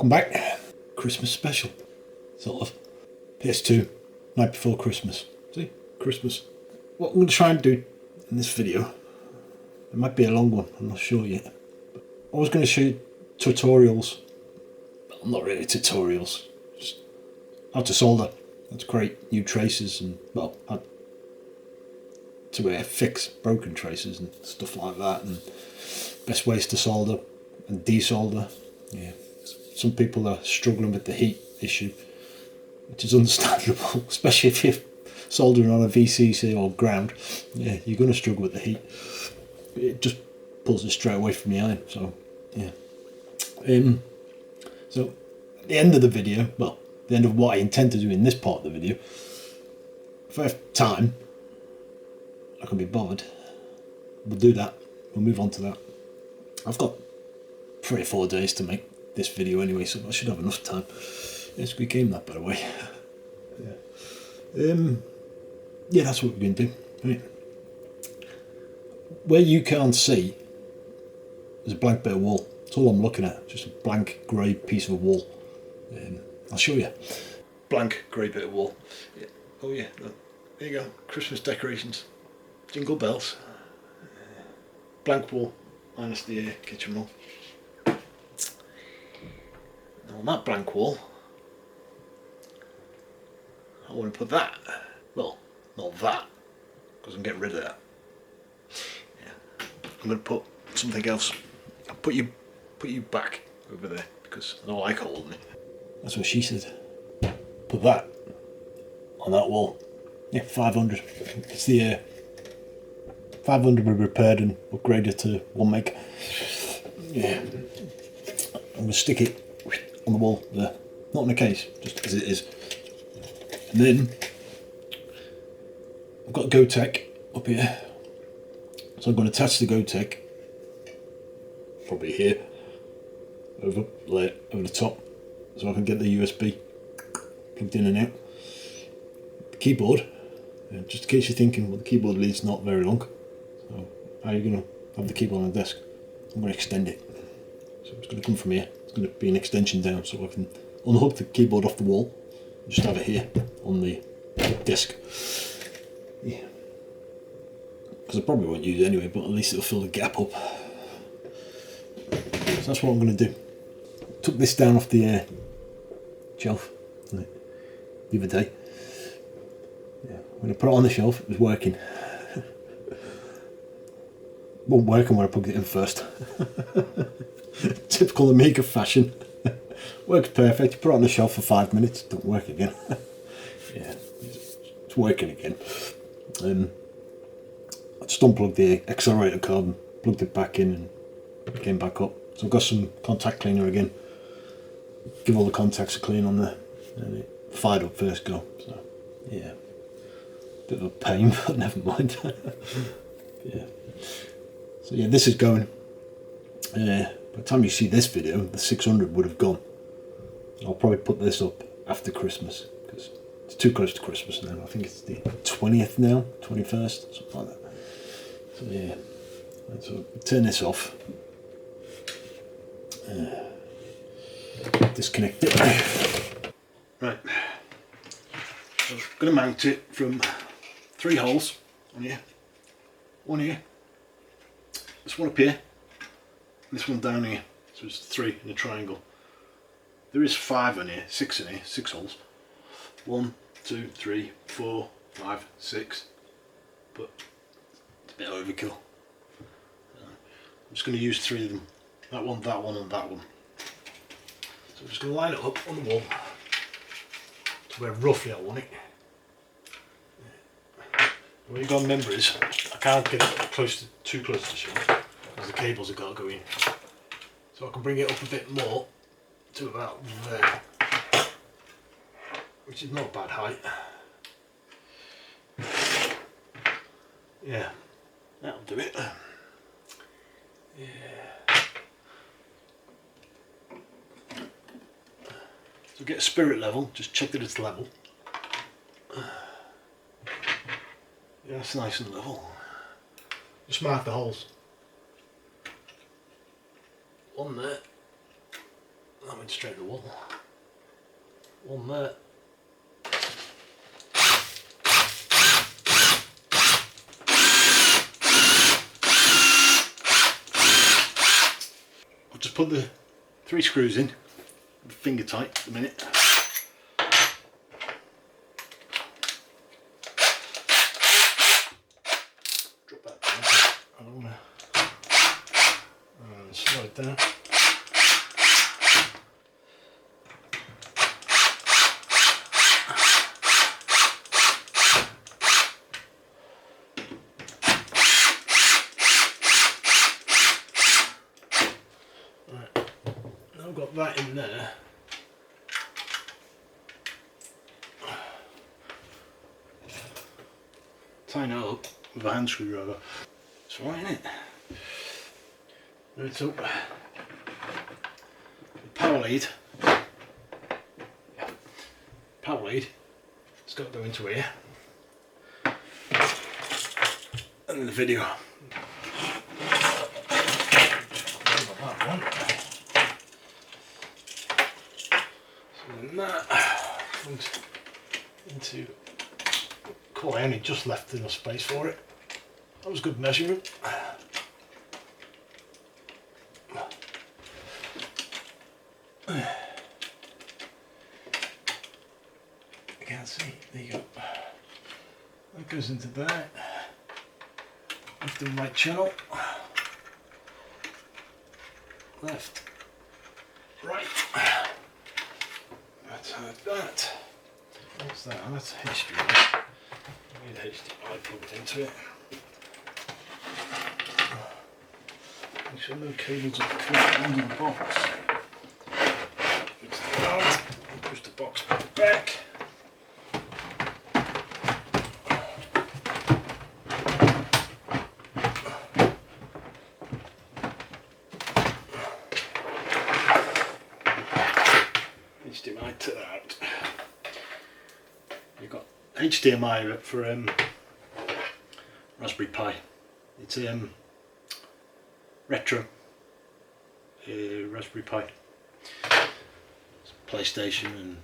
Welcome back. Christmas special, sort of. PS2, night before Christmas. See? Christmas. What I'm going to try and do in this video, it might be a long one, I'm not sure yet. But I was going to show tutorials, but not really tutorials, just how to solder, how to create new traces and, well, how to fix broken traces and stuff like that, and best ways to solder and desolder. Yeah, some people are struggling with the heat issue, which is understandable, especially if you're soldering on a VCC or ground. Yeah, you're going to struggle with the heat. It just pulls it straight away from the iron. So yeah. So at the end of the video, well, the end of what I intend to do in this part of the video, if I have time, I can be bothered, we'll do that. We'll move on to that. I've got 3 or 4 days to make this video anyway, so I should have enough time. Yes, we came that, by the way. Yeah, that's what we're going to do. Right. Where you can't see, there's a blank bit of wall. That's all I'm looking at, just a blank grey piece of wall. I'll show you. Blank grey bit of wall. Yeah. Oh yeah, there you go. Christmas decorations, jingle bells. Blank wall, minus the kitchen wall. Now on that blank wall, I want to put that. Well, not that, because I'm getting rid of that. Yeah. I'm going to put something else. I'll put you back over there, because I don't like holding it. That's what she said. Put that on that wall. Yeah, 500. It's the 500 we repaired and upgraded to 1 meg. Yeah. I'm going to stick it on the wall there. Not in a case, just as it is. And then I've got Gotek up here. So I'm going to attach the Gotek, probably here, over the top, so I can get the USB plugged in and out. The keyboard, just in case you're thinking, well, the keyboard lead's not very long. So how are you going to have the keyboard on the desk? I'm going to extend it. So it's going to come from here. It's going to be an extension down, so I can unhook the keyboard off the wall and just have it here on the desk. Yeah. Because I probably won't use it anyway, but at least it'll fill the gap up. So that's what I'm going to do. Took this down off the shelf the other day. Yeah. When I put it on the shelf, it was working. Wasn't working when I plugged it in first. Typical Amiga fashion. Works perfect. You put it on the shelf for 5 minutes, it doesn't work again. Yeah, it's working again. I just unplugged the accelerator card and plugged it back in and came back up. So I've got some contact cleaner again. Give all the contacts a clean on there. And it fired up first go. So yeah, bit of a pain, but never mind. Yeah. So yeah, this is going. By the time you see this video, the 600 would have gone. I'll probably put this up after Christmas because it's too close to Christmas now. I think it's the 20th now, 21st, something like that. So yeah, so turn this off. Disconnect it. Right. So I'm going to mount it from 3 holes on here. 1 here. This one up here. This one down here, so it's 3 in a triangle. There is 5 in here, 6 in here, 6 holes. 1, 2, 3, 4, 5, 6. But it's a bit overkill. I'm just going to use 3 of them. That one, and that one. So I'm just going to line it up on the wall to where roughly I want it. What you've got to remember is I can't get it too close to the shelf because the cables have got to go in. So I can bring it up a bit more to about there, which is not a bad height. Yeah, that'll do it. Yeah. So get a spirit level, just check that it's level. Yeah, it's nice and level. Just mark the holes. One there, That went straight to the wall. One there. I'll just put the 3 screws in, finger tight at the minute. Drop that down. And slide down. I've got that in there. Tighten it up with a hand screwdriver. It's right in it. Right up. The power lead. Power lead. It's got to go into here. And in the video. That one. And that comes into, cool, I only just left enough space for it. That was good measurement. You can't see, there you go. That goes into there. Left and right channel. Left, right. That. What's that? That's HDMI. I need a HDMI plugged into it. Make sure no cables are caught under the box. Fix that out. Push the box back. HDMI to that. You've got HDMI for Raspberry Pi. It's retro Raspberry Pi. It's PlayStation and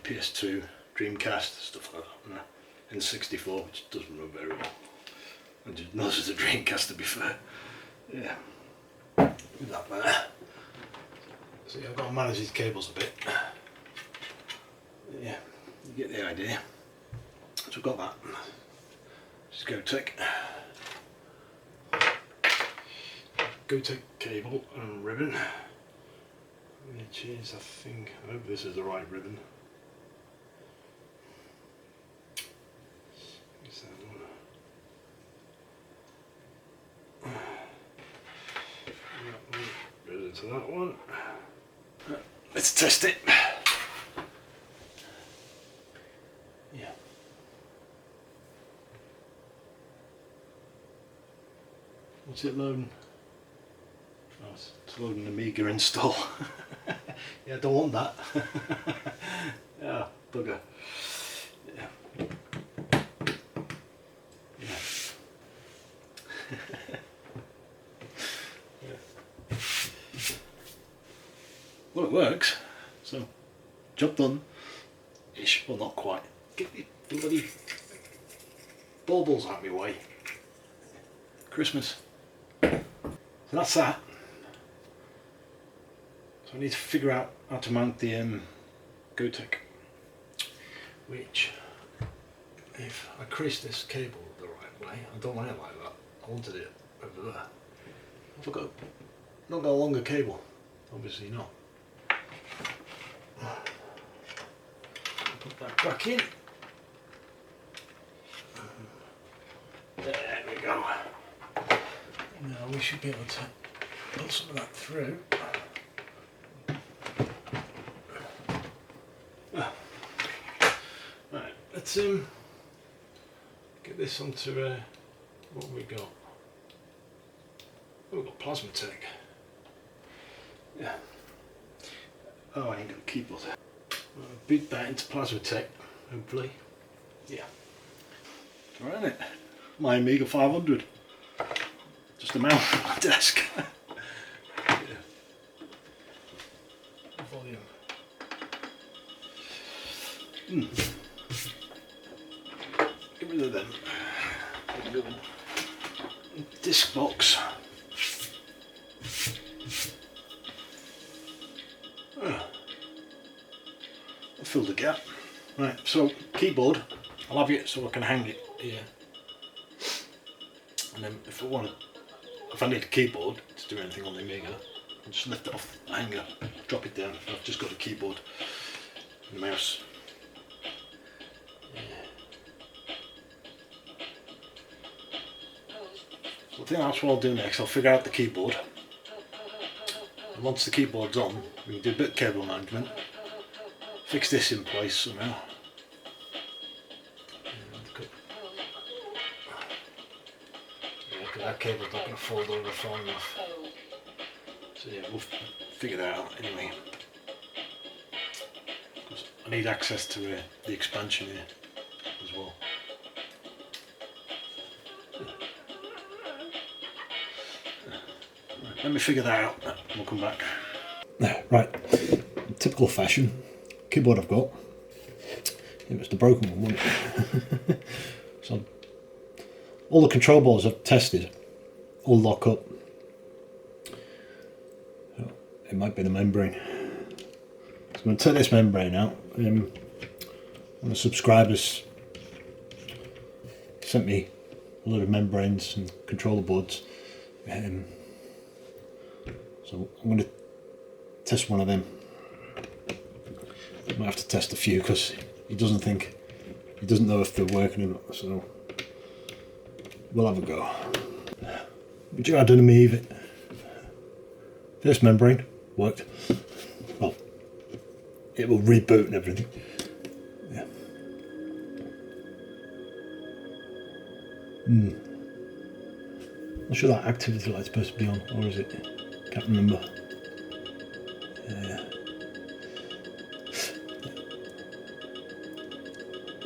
PS2, Dreamcast, stuff like that. And N64, which doesn't run very well. And just not as a Dreamcast, to be fair. Yeah, with that there. See, I've got to manage these cables a bit. Yeah, you get the idea. So I've got that. Just Gotek cable and ribbon, which is, I think, I hope this is the right ribbon. What's that one? That one goes into that one. Let's test it. Yeah. What's it loading? Oh, it's loading Amiga install. Yeah, I don't want that. Yeah, bugger. Yeah. Yeah. Yeah. Well, it works. So, job done. Ish. Well, not quite. Get the bloody baubles out of my way. Christmas. So that's that. So I need to figure out how to mount the Gotek, which, if I crease this cable the right way, I don't want it like that. I wanted it over there. If I've not got a longer cable, obviously not. Put that back in. There we go. Now we should be able to put some of that through. Right, let's get this onto what have we got? Oh, we've got plasma tech. Yeah. Oh, I ain't got a keyboard. I'll beat that into plasma tech, hopefully. Yeah. Right, isn't it? My Amiga 500. Just a mount on my desk. Yeah. Get rid of them. Disc box. I'll fill the gap. Right, so keyboard, I'll have it so I can hang it here. And then if I need a keyboard to do anything on the Amiga, I'll just lift it off the hanger, drop it down. I've just got a keyboard and a mouse. So I think that's what I'll do next. I'll figure out the keyboard. And once the keyboard's on, we can do a bit of cable management. Fix this in place somehow. Yeah, that cable's not going to fold over far enough. So yeah, we'll figure that out anyway. Because I need access to the expansion here as well. Let me figure that out and we'll come back. Right, in typical fashion, keyboard I've got. It was the broken one, wasn't it? So all the control boards I've tested all lock up. So it might be the membrane. So I'm going to take this membrane out. One of the subscribers sent me a load of membranes and controller boards. So I'm going to test one of them. I might have to test a few because he doesn't know if they're working or not, so we'll have a go. But I don't believe it. First membrane worked. Well, it will reboot and everything. Yeah. Not sure that activity light's supposed to be on, or is it? Can't remember.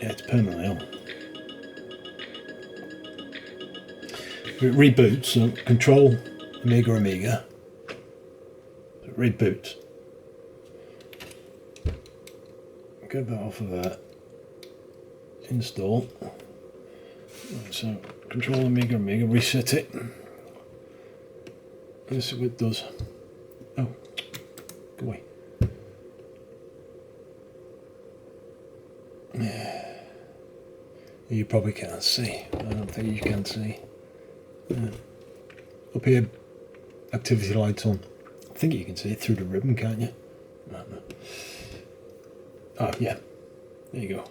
Yeah, it's permanently on. It reboots, so control Amiga. It reboots. Get that off of that. Install. Right, so control Amiga, reset it. Let's see what it does. Oh, go away. You probably can't see. I don't think you can see. Up here, activity lights on. I think you can see it through the ribbon, can't you? No. Oh, yeah. There you go.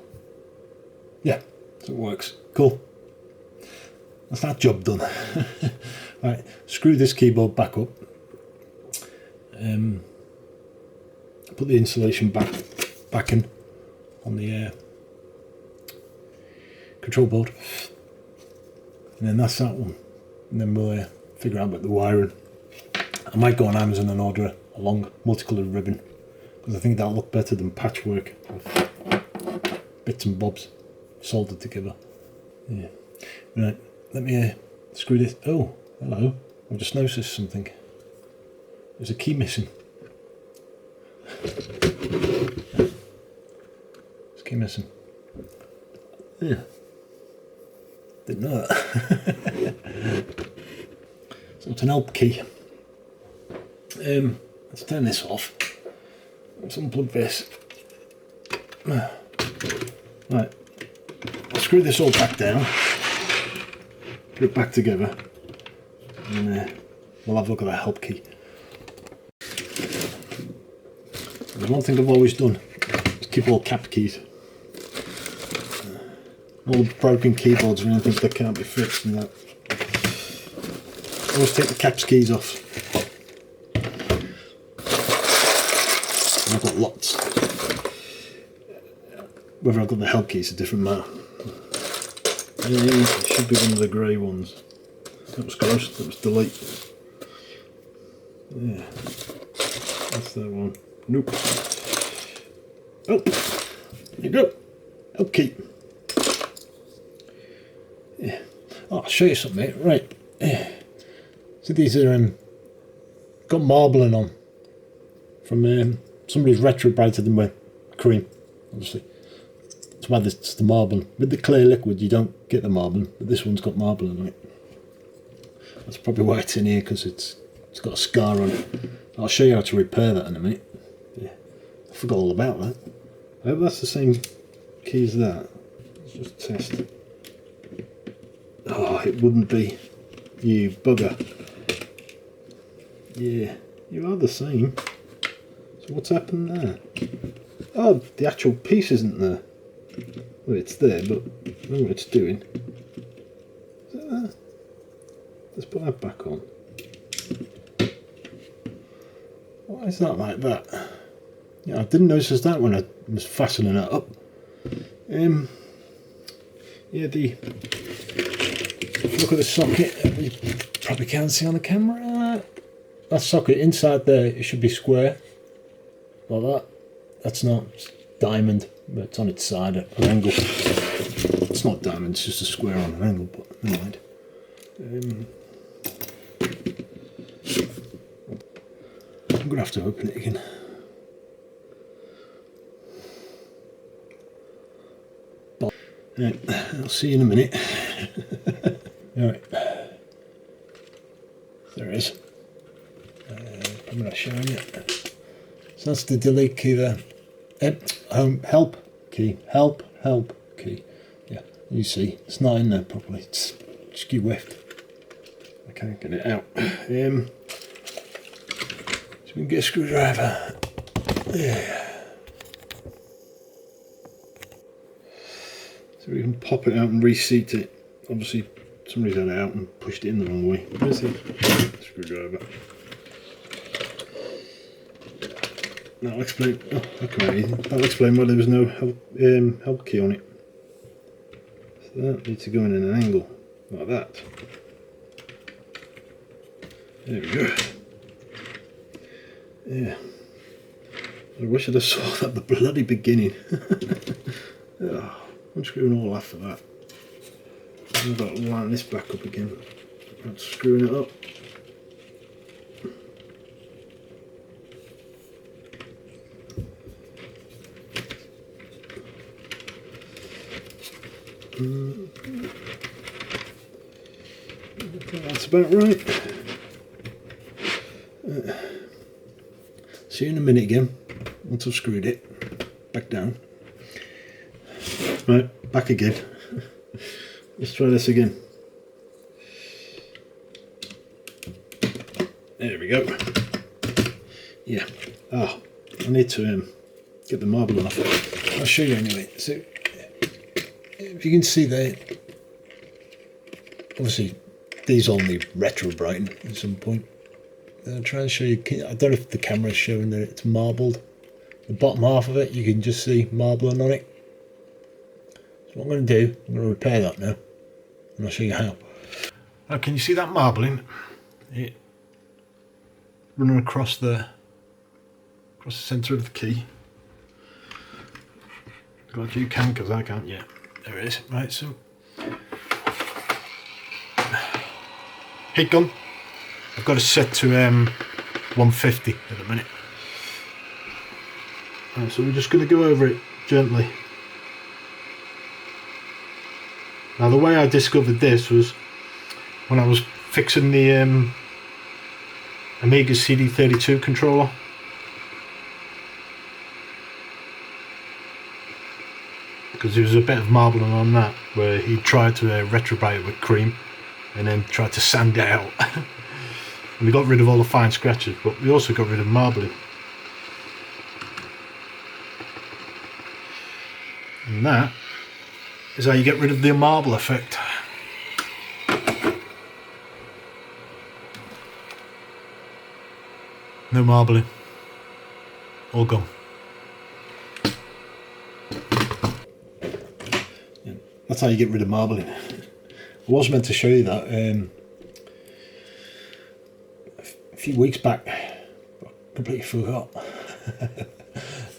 Yeah, so it works. Cool. That's that job done. Right, screw this keyboard back up. Put the insulation back in on the control board. And then that's that one. And then we'll figure out about the wiring. I might go on Amazon and order a long multicoloured ribbon because I think that'll look better than patchwork of bits and bobs soldered together. Yeah. Right, let me screw this. Oh, hello. I've just noticed something. There's a key missing. There's a key missing. Yeah. Didn't know that. So it's an help key. Let's turn this off. Let's unplug this. Right. I'll screw this all back down. Put it back together. And we'll have a look at that help key. There's one thing I've always done is keep all cap keys. All broken keyboards or anything that can't be fixed and that. Always take the caps keys off. And I've got lots. Whether I've got the help keys is a different matter. It should be one of the grey ones. That was close, that was delete. Yeah. That's that one. Nope. Oh! There you go. Help key. Yeah. Oh, I'll show you something, mate. Right. Yeah. So these are got marbling on from somebody's retrobrated them with cream, obviously. That's why it's the marbling. With the clear liquid you don't get the marbling, but this one's got marbling on it. That's probably why it's in here, because it's got a scar on it. I'll show you how to repair that in a minute. Yeah, I forgot all about that. I hope that's the same key as that. Let's just test. Oh, it wouldn't be. You bugger. Yeah, you are the same. So what's happened there? Oh, the actual piece isn't there. Well, it's there, but I don't know what it's doing. Is it there? Let's put that back on. Why is that like that? Yeah, I didn't notice that when I was fastening it up. Yeah, if you look at the socket, you probably can't see on the camera. That socket inside there, it should be square, like that. That's not, it's diamond, but it's on its side at an angle. It's not diamond, it's just a square on an angle, but never mind. I'm going to have to open it again. Right, I'll see you in a minute. Alright, there it is. I'm going to show you. So that's the delete key there. Help key. Help key. Yeah, you see, it's not in there properly. It's skew whiffed. I can't get it out. So we can get a screwdriver. Yeah. So we can pop it out and reseat it. Obviously, somebody's had it out and pushed it in the wrong way. Where's the screwdriver? That'll explain. Oh, okay. That'll explain why there was no help key on it. So that needs to go in an angle like that. There we go. Yeah. I wish I'd have saw that at the bloody beginning. Oh, unscrewing all after that. I've got to line this back up again. That's screwing it up. That's about right. See you in a minute again, once I've screwed it back down. Right, back again. Let's try this again. There we go. Yeah. Oh, I need to get the marble off. I'll show you anyway. So, if you can see there, obviously these all need retro brighten at some point. I'll try and show you. I don't know if the camera's showing that it's marbled. The bottom half of it, you can just see marbling on it. So what I'm going to do, I'm going to repair that now, and I'll show you how. Now, can you see that marbling? It running across the centre of the key. Glad you can, because I can't yet. There it is. Right, so heat gun. I've got it set to 150 at the minute. Right, so we're just going to go over it gently. Now the way I discovered this was when I was fixing the Amiga CD32 controller. Because there was a bit of marbling on that where he tried to retrobrite it with cream and then tried to sand it out. And we got rid of all the fine scratches, but we also got rid of marbling. And that is how you get rid of the marble effect. No marbling. All gone. Yeah, that's how you get rid of marbling. I was meant to show you that a few weeks back, but I completely forgot.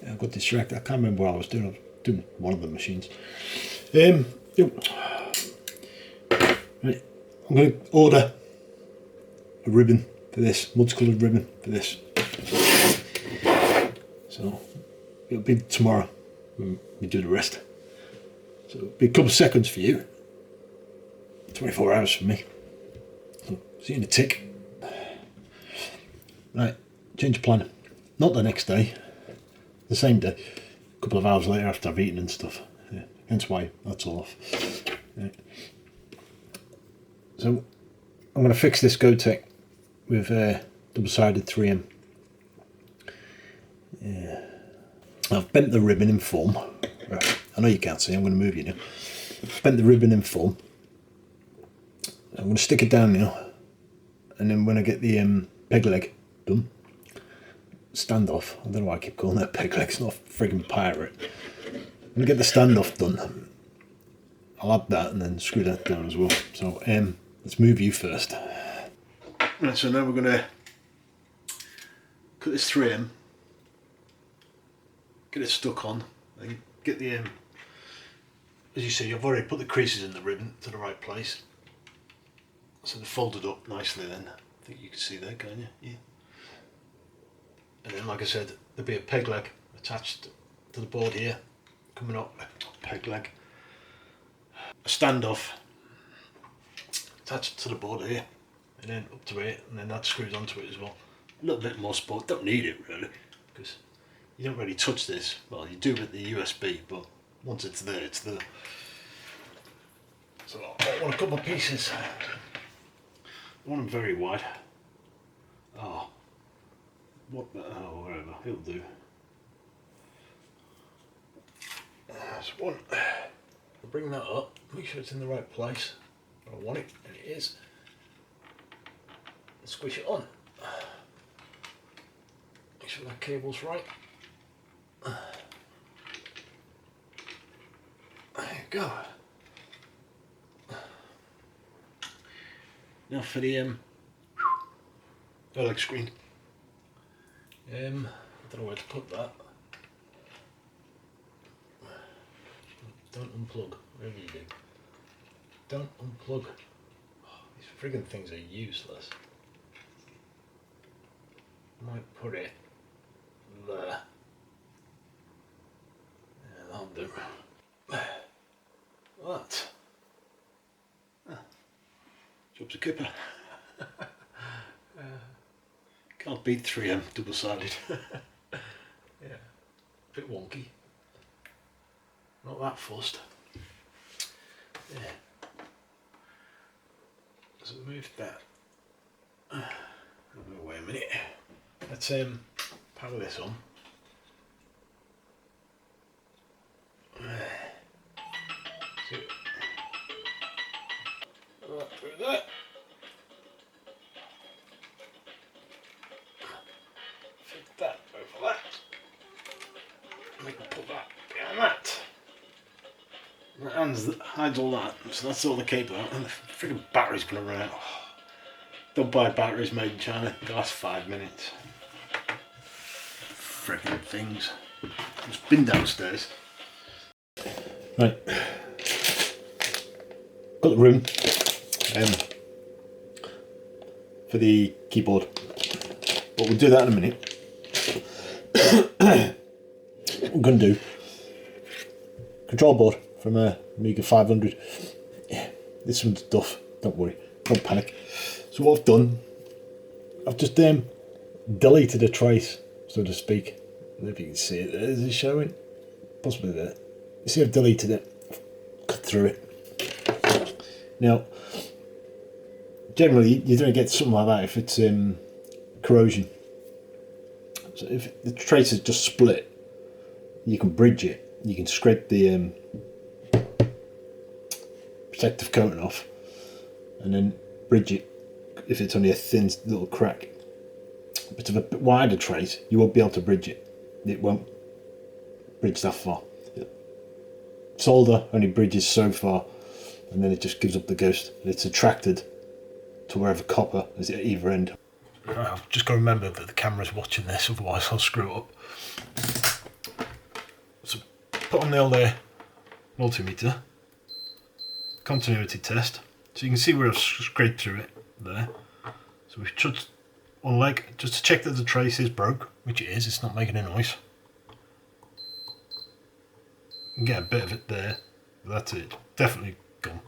I got distracted. I can't remember what I was doing. I was doing one of the machines. Right, I'm going to order a ribbon for this, multicoloured ribbon for this. So it'll be tomorrow when we do the rest. So it'll be a couple of seconds for you. 24 hours for me. So, see you in a tick. Right, change of plan. Not the next day. The same day. A couple of hours later after I've eaten and stuff. Yeah, hence why that's all off. Right. So I'm going to fix this Gotek with double-sided 3M. Yeah. I've bent the ribbon in form. Right. I know you can't see, I'm going to move you now. Bent the ribbon in form. I'm going to stick it down now, and then when I get the peg leg done, standoff, I don't know why I keep calling that peg leg, it's not a frigging pirate. When I get the standoff done, I'll add that and then screw that down as well. So let's move you first. Right, so now we're going to cut this 3M, get it stuck on, and get the as you see, I've already put the creases in the ribbon to the right place. So they're folded up nicely then. I think you can see there, can't you? Yeah. And then, like I said, there'll be a peg leg attached to the board here, coming up, peg leg. A standoff attached to the board here, and then up to it, and then that screws onto it as well. A little bit more support, don't need it really, because you don't really touch this. Well, you do with the USB, but once it's there, it's there. So I want a couple of pieces. I want them very wide. Oh, what the, oh, whatever, it'll do. There's one. I'll bring that up, make sure it's in the right place. I want it, and it is. And squish it on. Make sure that cable's right. There you go. Now for the like screen. I don't know where to put that. Don't unplug, whatever you do. Don't unplug. Oh, these friggin' things are useless. I might put it there. Yeah, that'll do. That. Job's a kipper. Can't beat 3M double-sided. Yeah, a bit wonky. Not that fussed. Yeah. So move that. Wait a minute. Let's power this on. So, that through there. Fit that over that. And we can put that behind that. And that hides all that, so that's all the cable out, and the freaking battery's gonna run out. Don't buy batteries made in China, they last 5 minutes. Freaking things. It's been downstairs. Right. Got the room for the keyboard, but we'll do that in a minute. What we're going to do, control board from a Amiga 500. Yeah, this one's duff, don't worry, don't panic. So what I've done, I've just deleted a trace, so to speak. I don't know if you can see it there, is it showing? Possibly there. You see I've deleted it, I've cut through it. Now, generally you don't get something like that if it's corrosion. So if the trace is just split, you can bridge it. You can scrape the protective coating off and then bridge it if it's only a thin little crack. But if a bit wider trace, you won't be able to bridge it. It won't bridge that far. Solder only bridges so far, and then it just gives up the ghost. It's attracted to wherever copper is at either end. I've just got to remember that the camera's watching this, otherwise I'll screw it up. So put on the old multimeter, continuity test, so you can see where I've scraped through it there. So we've touched one leg just to check that the trace is broke, which it is, it's not making a noise. You can get a bit of it there, That's it, definitely gone.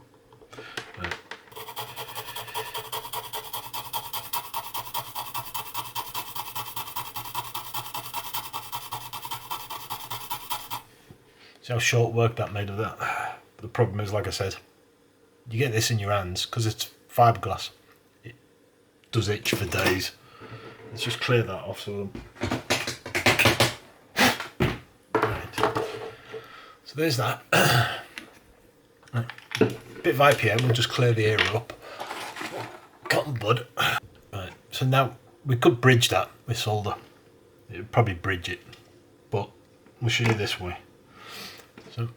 See how short work that made of that. The problem is, like I said, you get this in your hands because it's fiberglass. It does itch for days. Let's just clear that off. So, right. So there's that. Right. Bit of IPM. We'll just clear the area up. Cotton bud. Right. So now we could bridge that with solder. It would probably bridge it, but we'll show you this way. So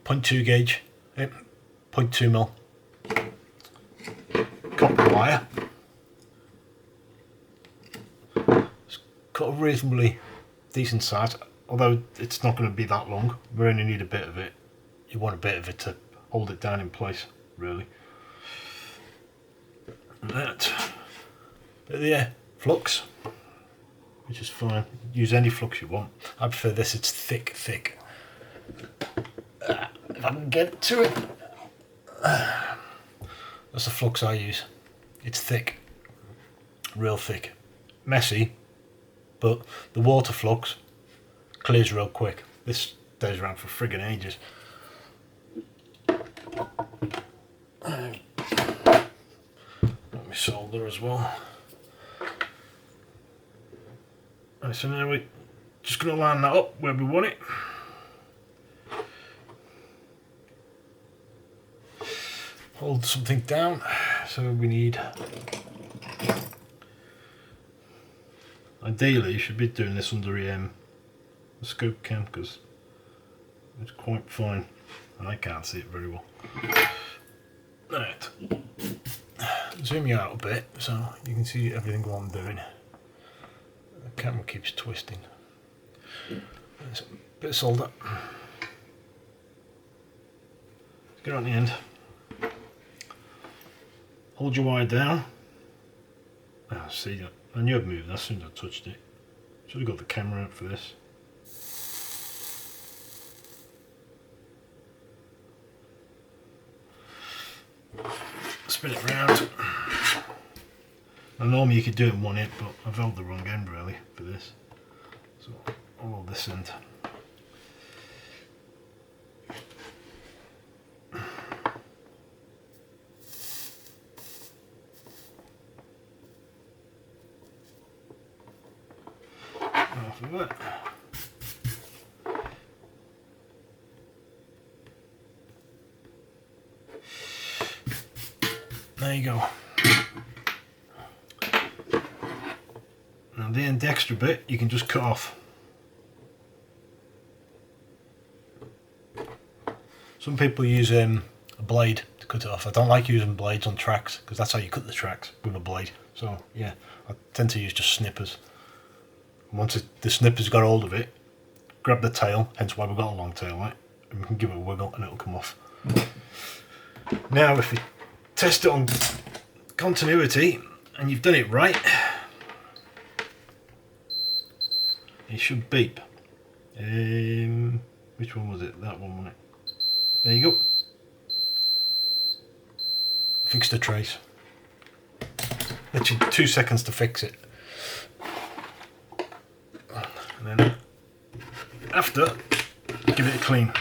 0.2 gauge, 0.2 mil copper wire. It's got a reasonably decent size, although it's not going to be that long. We only need a bit of it. You want a bit of it to hold it down in place, really. And that. But yeah, flux, which is fine. Use any flux you want. I prefer this, it's thick. If I can get to it. That's the flux I use. It's thick, real thick. Messy, but the water flux clears real quick. This stays around for friggin' ages. Let me solder as well. Right, so now we're just going to line that up where we want it. Hold something down, so we need, ideally you should be doing this under the scope cam because it's quite fine and I can't see it very well. Right, zoom you out a bit so you can see everything what I'm doing. The camera keeps twisting. There's a bit of solder. Let's get on the end. Hold your wire down. See, I knew I'd moved as soon as I touched it. Should have got the camera out for this. Spin it round. Now normally you could do it in one hit, but I've held the wrong end really for this. So I'll hold this end. Half of it. There you go. Now the extra bit you can just cut off. Some people use a blade to cut it off. I don't like using blades on tracks because that's how you cut the tracks, with a blade. So yeah, I tend to use just snippers. Once the snipper's got hold of it, grab the tail, hence why we've got a long tail, right? And we can give it a wiggle and it'll come off. Now if we test it on continuity and you've done it right, it should beep. Which one was it? That one, wasn't it? There you go. Fix the trace. Literally 2 seconds to fix it. And then after, give it a clean.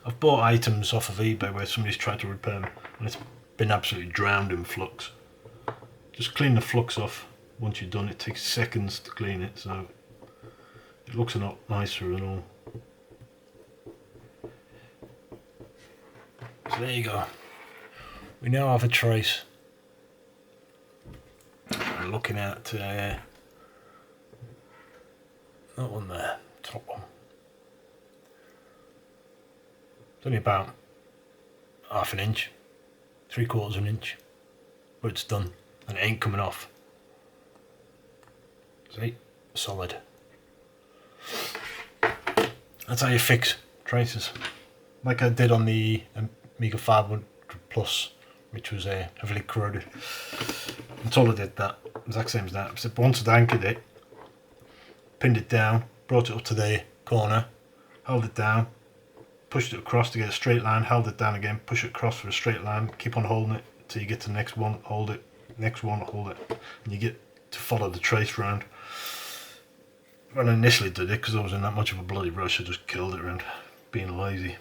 I've bought items off of eBay where somebody's tried to repair them and it's been absolutely drowned in flux. Just clean the flux off. Once you're done, it takes seconds to clean it, so it looks a lot nicer and all. So there you go. We now have a trace. We're looking at that one there, top one. It's only about half an inch, 3/4 of an inch, but it's done and it ain't coming off. See, solid. That's how you fix traces, like I did on the Amiga 500 Plus, which was heavily corroded. That's all I did, that exact same as that. Except once I'd anchored it, pinned it down, brought it up to the corner, held it down, pushed it across to get a straight line, held it down again, push it across for a straight line, keep on holding it till you get to the next one, hold it, next one, hold it, and you get to follow the trace round. When I initially did it, because I was in that much of a bloody rush, I just killed it around being lazy.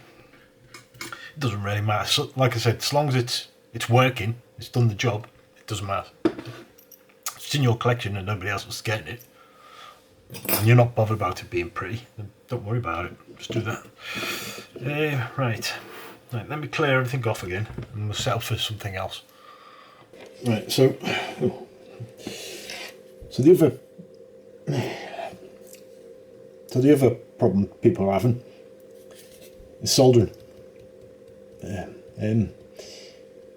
It doesn't really matter. So, like I said, as long as it's working, it's done the job, it doesn't matter. If it's in your collection and nobody else is getting it, and you're not bothered about it being pretty, then don't worry about it. Just do that. Right, let me clear everything off again, and we'll settle for something else. Right, so the other problem people are having is soldering.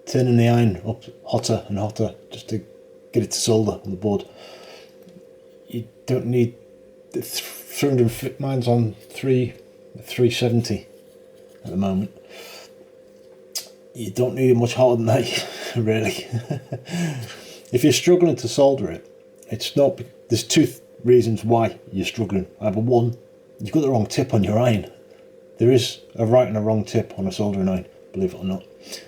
Turning the iron up hotter and hotter just to get it to solder on the board. You don't need 300. Mine's on 370 at the moment. You don't need it much hotter than that, really. If you're struggling to solder it, it's not. There's two reasons why you're struggling. Either one, you've got the wrong tip on your iron. There is a right and a wrong tip on a soldering iron, believe it or not.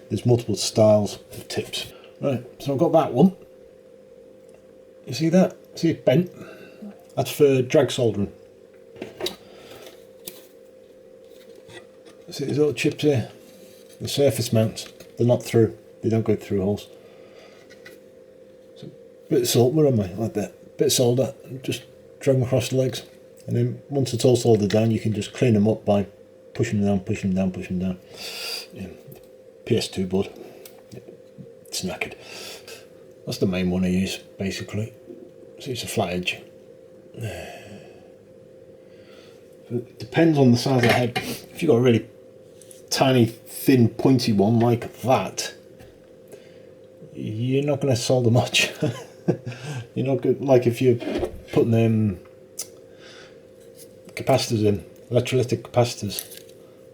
There's multiple styles of tips. Right, so I've got that one. You see that? See it bent? That's for drag soldering. See these little chips here? The surface mounts. They're not through. They don't go through holes. So bit of salt, where am I? Like that. Bit of solder, just drag them across the legs. And then once it's all soldered down, you can just clean them up by pushing them down, pushing them down, pushing them down. Yeah. PS2 board. It's knackered. That's the main one I use, basically. So it's a flat edge. It depends on the size of the head. If you've got a really tiny, thin, pointy one like that, you're not going to solder much. You're not good. Like if you're putting them capacitors in, electrolytic capacitors,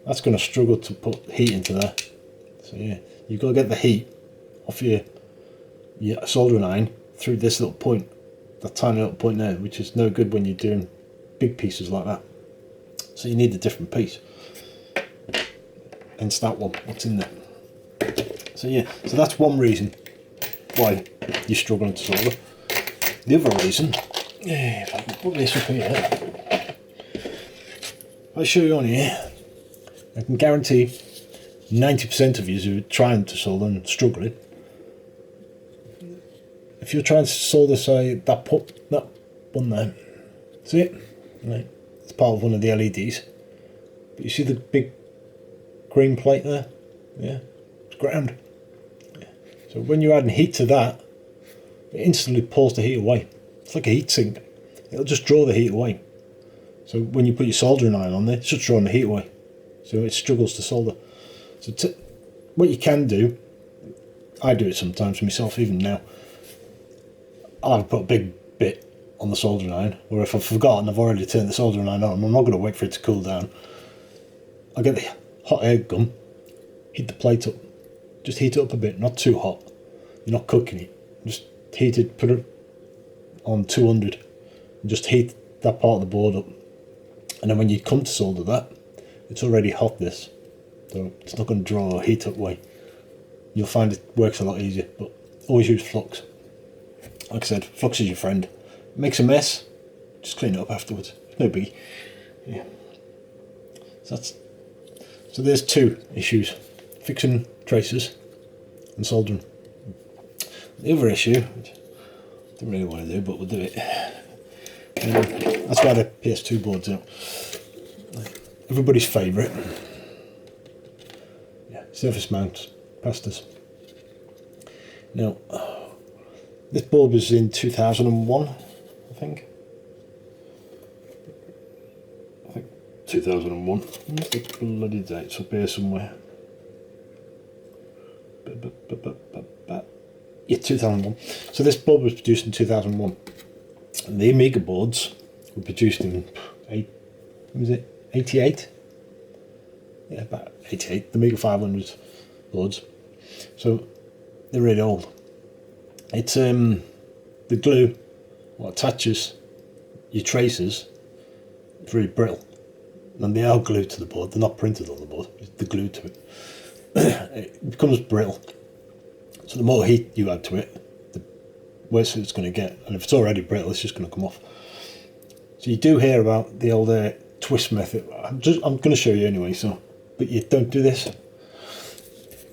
that's going to struggle to put heat into there. So yeah, you've got to get the heat off your soldering iron through this little point, that tiny little point there, which is no good when you're doing big pieces like that. So you need a different piece. Hence that one, what's in there. So yeah, so that's one reason why you're struggling to solder. The other reason, if I can put this up here, I'll show you on here, I can guarantee 90% of you who are trying to solder and struggling, if you're trying to solder, say, that one there, see it? Right. It's part of one of the LEDs. But you see the big green plate there? Yeah, it's ground. Yeah. So when you're adding heat to that, it instantly pulls the heat away. It's like a heat sink. It'll just draw the heat away. So when you put your soldering iron on there, it's just drawing the heat away. So it struggles to solder. So what you can do, I do it sometimes myself, even now. I'll have to put a big bit on the soldering iron, or if I've forgotten, I've already turned the soldering iron on, I'm not going to wait for it to cool down. I'll get the hot air gun, heat the plate up, just heat it up a bit, not too hot. You're not cooking it, just heat it, put it on 200, and just heat that part of the board up. And then when you come to solder that, it's already hot, this, so it's not going to draw or heat up way. You'll find it works a lot easier, but always use flux. Like I said, flux is your friend. It makes a mess, just clean it up afterwards. No biggie. Yeah. So there's two issues: fixing traces and soldering. The other issue, which I don't really want to do, but we'll do it. That's why the PS2 board's out. Everybody's favourite. Yeah, surface mount capacitors. Now, this board was in 2001, I think. 2001. Where's the bloody dates up here somewhere? Yeah, 2001. So this board was produced in 2001. And the Amiga boards were produced in 88? Yeah, about 88. The Amiga 500 boards. So they're really old. It's the glue, what attaches your traces, it's really brittle. and they are glued to the board. They're not printed on the board, they're glued to it. It becomes brittle. So the more heat you add to it, the worse it's going to get. And if it's already brittle, it's just going to come off. So you do hear about the old twist method. I'm going to show you anyway. So, but you don't do this.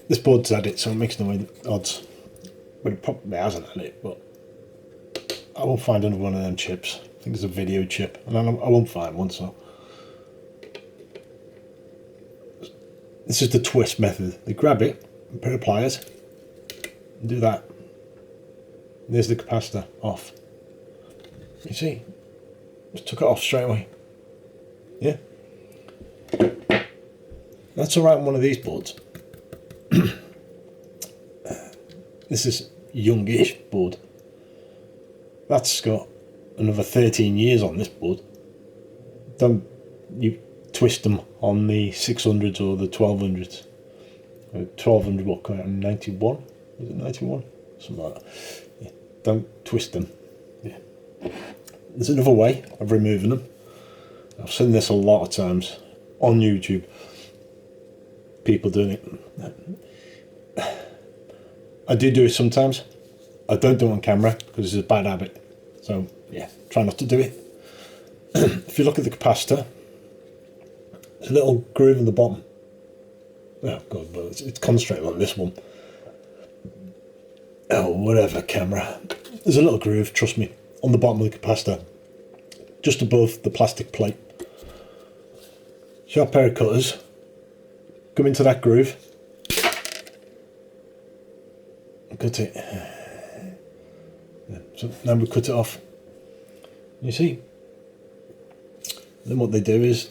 This board's had it, so it makes no odds. But it probably hasn't had it. But I won't find another one of them chips. I think it's a video chip, and I won't find one. So this is the twist method. They grab it, a pair of pliers, and do that. There's the capacitor off. You see, just took it off straight away. Yeah, that's all right on one of these boards. This is youngish board. That's got another 13 years on this board. Don't you twist them on the 600s or the 1200s. 1200, what kind of 91? Was it 91? Something like that. Yeah. Don't twist them. Yeah. There's another way of removing them. I've seen this a lot of times on YouTube. People doing it. I do it sometimes. I don't do it on camera because it's a bad habit. So yeah, try not to do it. If you look at the capacitor, there's a little groove in the bottom. Oh god, well, it's concentrated on this one. Oh, whatever camera. There's a little groove, trust me, on the bottom of the capacitor, just above the plastic plate. Sharp pair of cutters, come into that groove, cut it. Yeah, so now we cut it off. You see? Then what they do is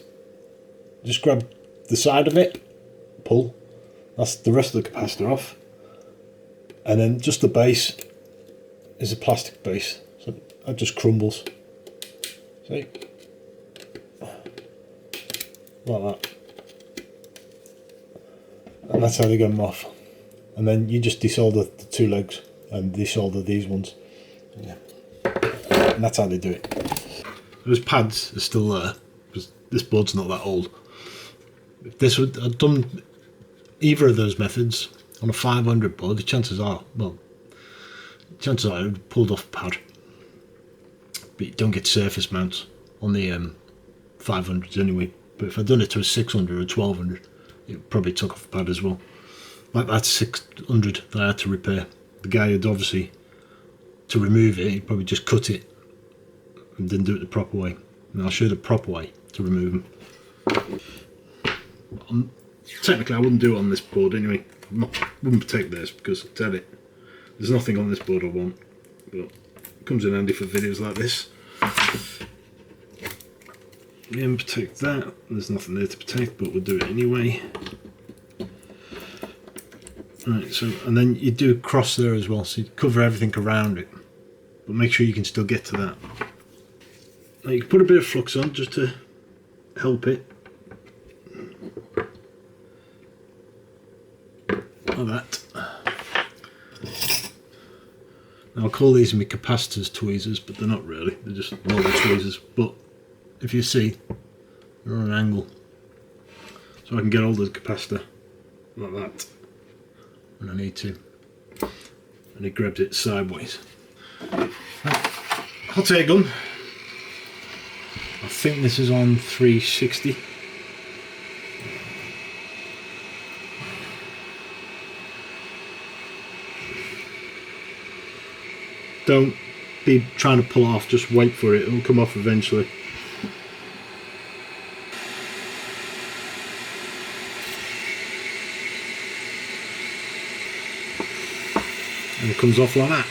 just grab the side of it, pull. That's the rest of the capacitor off. And then just the base is a plastic base. So that just crumbles. See? Like that. And that's how they get them off. And then you just desolder the two legs and desolder these ones. Yeah. And that's how they do it. Those pads are still there because this board's not that old. If this would I'd done either of those methods on a 500 board, the chances are it would have pulled off a pad. But you don't get surface mounts on the 500s anyway. But if I'd done it to a 600 or a 1200, it probably took off a pad as well. Like that 600 that I had to repair. The guy had obviously, to remove it, he probably just cut it and didn't do it the proper way. And I'll show you the proper way to remove them. Technically I wouldn't do it on this board anyway. Wouldn't take this because I tell it, there's nothing on this board I want, but it comes in handy for videos like this. Yeah, protect that. There's nothing there to protect, but we'll do it anyway. Right, so and then you do cross there as well, so you cover everything around it, but make sure you can still get to that. Now you can put a bit of flux on just to help it. Like that. Now I'll call these my capacitors tweezers, but they're not really, they're just normal tweezers. But if you see, they're on an angle, so I can get hold of the capacitor like that when I need to, and it grabs it sideways. Hot air gun. I think this is on 360. Don't be trying to pull off, just wait for it, it'll come off eventually. And it comes off like that.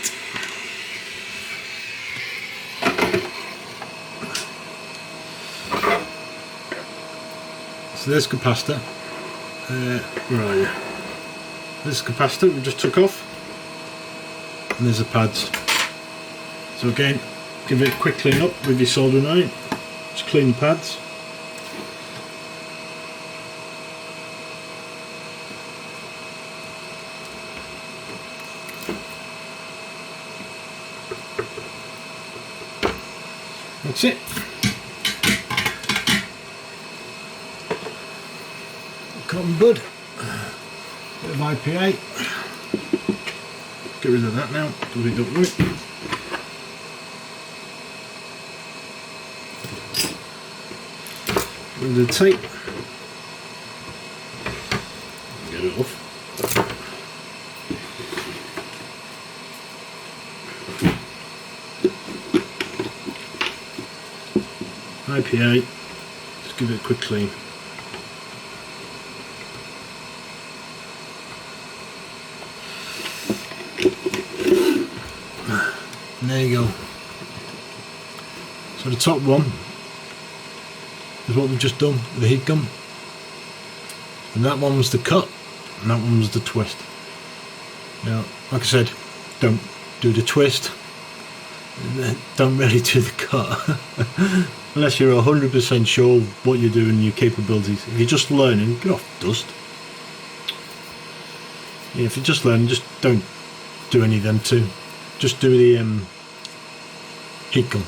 So there's capacitor. Where are you? There's capacitor we just took off. And there's the pads. So again, give it a quick clean up with your soldering iron. Just clean the pads. That's it. cotton bud, bit of IPA. Get rid of that now, because we don't want it. Get rid of the tape. Get it off. IPA, just give it a quick clean. And there you go. So the top one is what we've just done with the heat gun. And that one was the cut, and that one was the twist. Now, like I said, don't do the twist, don't really do the cut. Unless you're 100% sure what you're doing and your capabilities. If you're just learning, get off dust. Yeah, if you're just learning, just don't do any of them two. Just do the heat gun.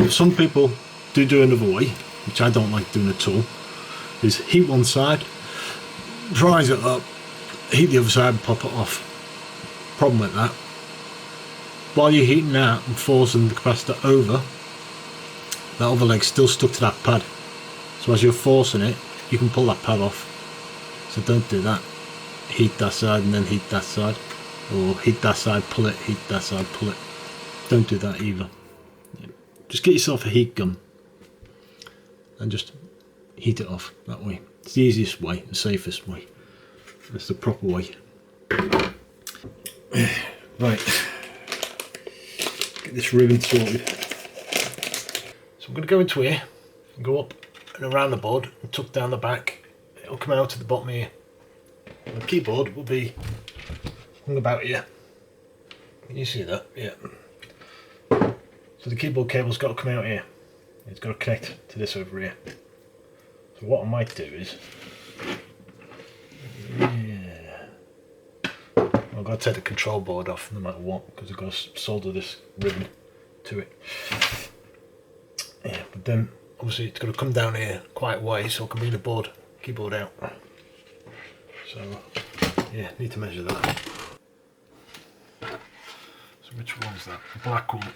Some people do another way, which I don't like doing at all, is heat one side, rise it up, heat the other side and pop it off. Problem with that, while you're heating that and forcing the capacitor over, that other leg's still stuck to that pad. So as you're forcing it, you can pull that pad off. So don't do that. Heat that side and then heat that side. Or heat that side, pull it, heat that side, pull it. Don't do that either. Just get yourself a heat gun and just heat it off that way. It's the easiest way, the safest way. That's the proper way. Right. Get this ribbon sorted. So I'm going to go into here and go up and around the board and tuck down the back. It'll come out at the bottom here. And the keyboard will be hung about here. Can you see that? Yeah. So the keyboard cable's got to come out here. It's got to connect to this over here. So what I might do is, I've got to take the control board off no matter what, because I've got to solder this ribbon to it. Yeah, but then obviously it's got to come down here quite a way so I can bring the keyboard out. So yeah, need to measure that. So which one's that? The black one.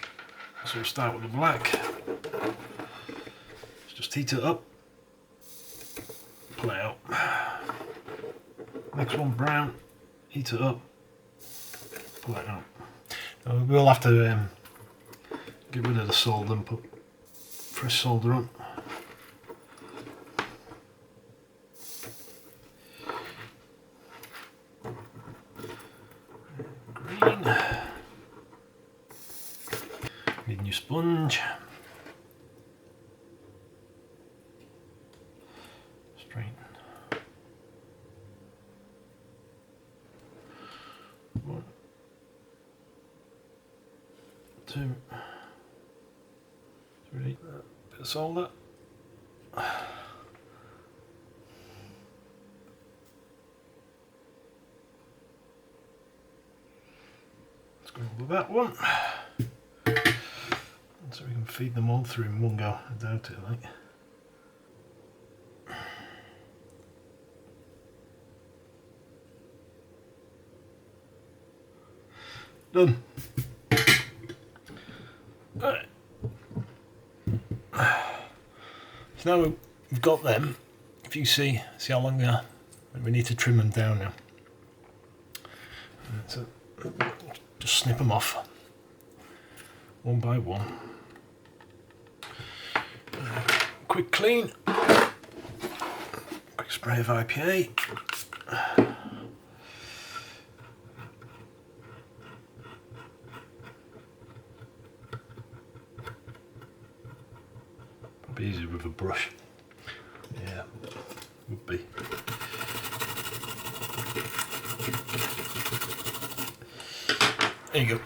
So we'll start with the black. Let's just heat it up. Pull it out. Next one brown. Heat it up. Pull it out. Now we'll have to get rid of the solder and put fresh solder on. Green. Need a new sponge. Straighten. 1, 2, 3. Bit of solder. Let's go with that one. So we can feed them all through in one go. I doubt it, like. Done. Right. So now we've got them. If you see how long they are, we need to trim them down now. So just snip them off one by one. Quick clean. Quick spray of IPA. Probably easier with a brush. Yeah, would be. There you go.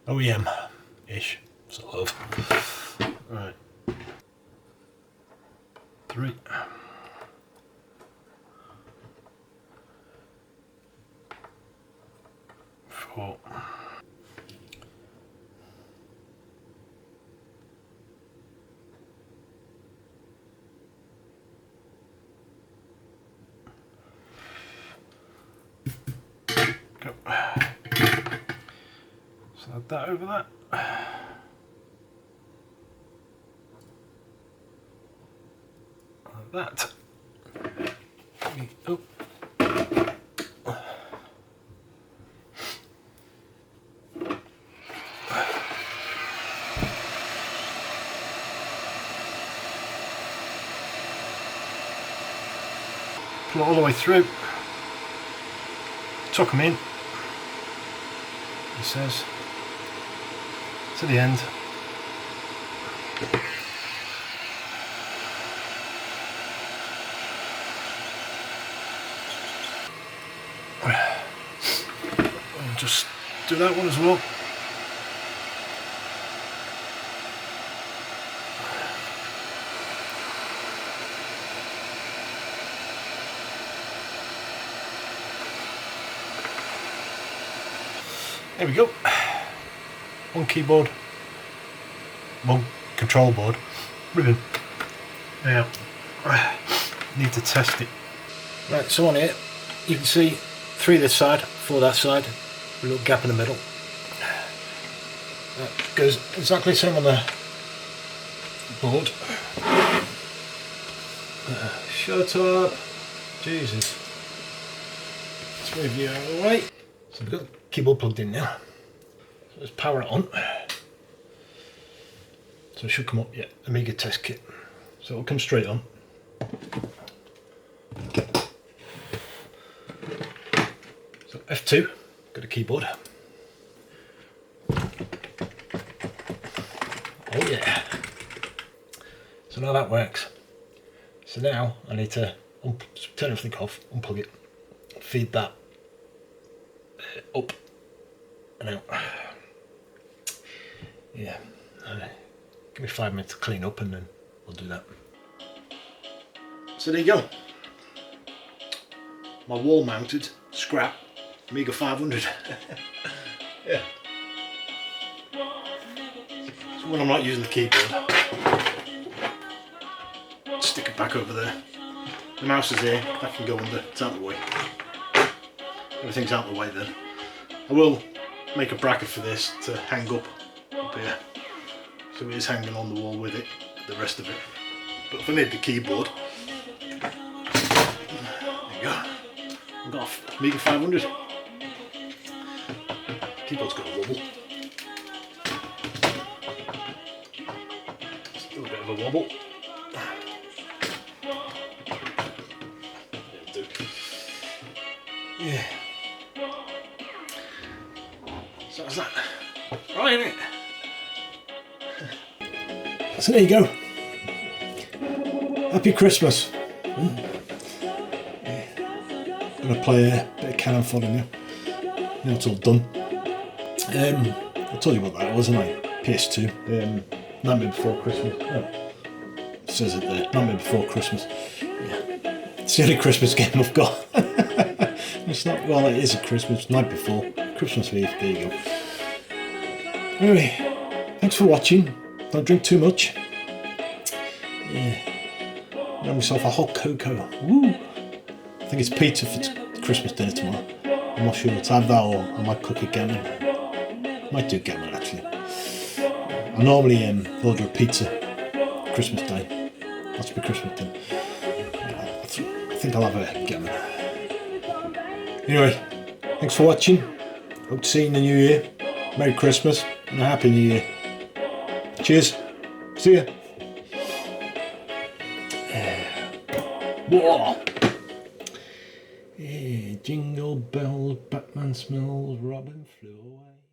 OEM-ish, sort of. Right. 3. 4. 5. Plug that over that. Like that. Oh. Pull it all the way through. Tuck them in, he says, to the end. I'll just do that one as well. There we go. One keyboard, one control board, ribbon. Now, need to test it. Right, so on here, you can see 3 this side, 4 that side, a little gap in the middle. That goes exactly the same on the board. Shut up, Jesus. Let's move you out of the way. So we've got the keyboard plugged in now. So let's power it on. So it should come up, yeah, Amiga test kit. So it'll come straight on. So F2, got a keyboard. Oh yeah. So now that works. So now I need to turn everything off, unplug it, feed that up and out. Yeah, give me 5 minutes to clean up and then we'll do that. So there you go. My wall mounted scrap Amiga 500. Yeah. So when I'm not using the keyboard, stick it back over there. The mouse is here, that can go under, it's out of the way. Everything's out of the way then. I will make a bracket for this to hang up here. So it is hanging on the wall with it, the rest of it. But if I need the keyboard, there you go. I've got a Amiga 500. Keyboard's got a wobble. Still a bit of a wobble. It'll do. Yeah. So that's that. Right, innit? So there you go. Happy Christmas. Yeah. Gonna play a bit of Cannon Fodder now. Now it's all done. I told you what that was, didn't I? PS2. Nightmare Before Christmas. Oh. It says it there. Nightmare Before Christmas. Yeah. It's the only Christmas game I've got. It's not, well, it is a Christmas, night before, Christmas Eve, there you go. Anyway, thanks for watching. Don't drink too much. Yeah. Got myself a hot cocoa. Woo! I think it's pizza for Christmas dinner tomorrow. I'm not sure to have that or I might cook a gammon. I might do gammon actually. I normally order a pizza Christmas Day. That's my Christmas dinner. I think I'll have a gammon. Anyway, thanks for watching. Hope to see you in the new year. Merry Christmas and a Happy New Year. Cheers. See ya. Whoa. Yeah, jingle bells, Batman smells, Robin flew away.